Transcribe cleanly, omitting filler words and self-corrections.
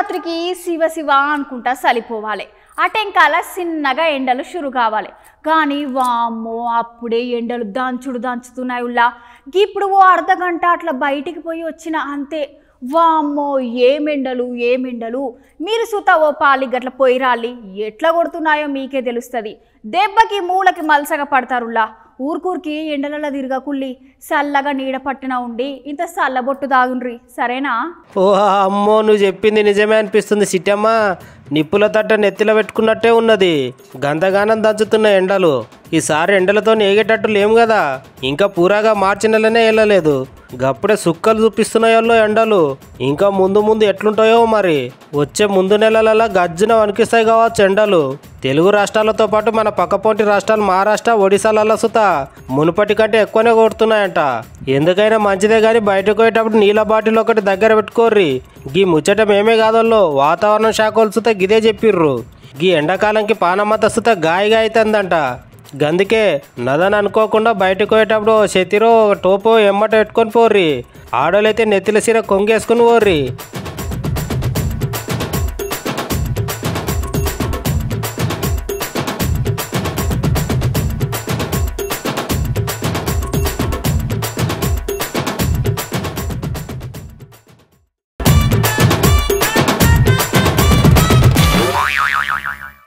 రాత్రికి శివ శివ అనుకుంటా సలిపోవాలి. అటెంకాల చిన్నగా ఎండలు షురు కావాలి. కానీ వామ్మో అప్పుడే ఎండలు దంచుతున్నాయి. ఇప్పుడు ఓ అర్ధగంట అట్లా బయటికి పోయి వచ్చిన అంతే. వామ్మో ఏమెండలు. మీరు సుత ఓ పాలి గట్ల పోయి రాలి ఎట్లా కొడుతున్నాయో మీకే తెలుస్తుంది. దెబ్బకి మూలకి మలసగా పడతారులా. ఊరుకూరికి ఎండలలో తిరగకుల్లి, చల్లగా నీడ పట్టిన ఉండి ఇంత చల్లబొట్టు తాగుండ్రి, సరేనా? ఓ అమ్మో, నువ్వు చెప్పింది నిజమే అనిపిస్తుంది సిట్టమ్మ. నిప్పుల తట్ట నెత్తిలో పెట్టుకున్నట్టే ఉన్నది. గంతగానం దంచుతున్న ఎండలు. ఈసారి ఎండలతో ఏగేటట్టు లేము కదా. ఇంకా పూరాగా మార్చి నెలనే వెళ్ళలేదు. గప్పుడే సుక్కలు చూపిస్తున్నాయో ఎండలు. ఇంకా ముందు ఎట్లుంటాయో మరి. వచ్చే ముందు నెలలలో గజ్జున వణికిస్తాయి కావచ్చు ఎండలు. తెలుగు రాష్ట్రాలతో పాటు మన పక్కపొంటి రాష్ట్రాలు మహారాష్ట్ర, ఒడిశాలలో సుత మునుపటి కంటే ఎక్కువనే కొడుతున్నాయంట. ఎందుకైనా మంచిదే కానీ బయటకు పోయేటప్పుడు నీళ్ళ బాటిల్ ఒకటి దగ్గర పెట్టుకోర్రి. గీ ముచ్చట మేమే కాదల్లో వాతావరణం శాఖలు సుత గిదే చెప్పిర్రు. గీ ఎండాకాలంకి పానమత సుత గాయగా అవుతుందంట. గందుకే నదని అనుకోకుండా బయటకు పోయేటప్పుడు చెతిరో టోపో ఎమ్మట పెట్టుకొని పోర్రి. ఆడోళ్ళైతే నెత్తిల సీర కొంగేసుకుని పోర్రి.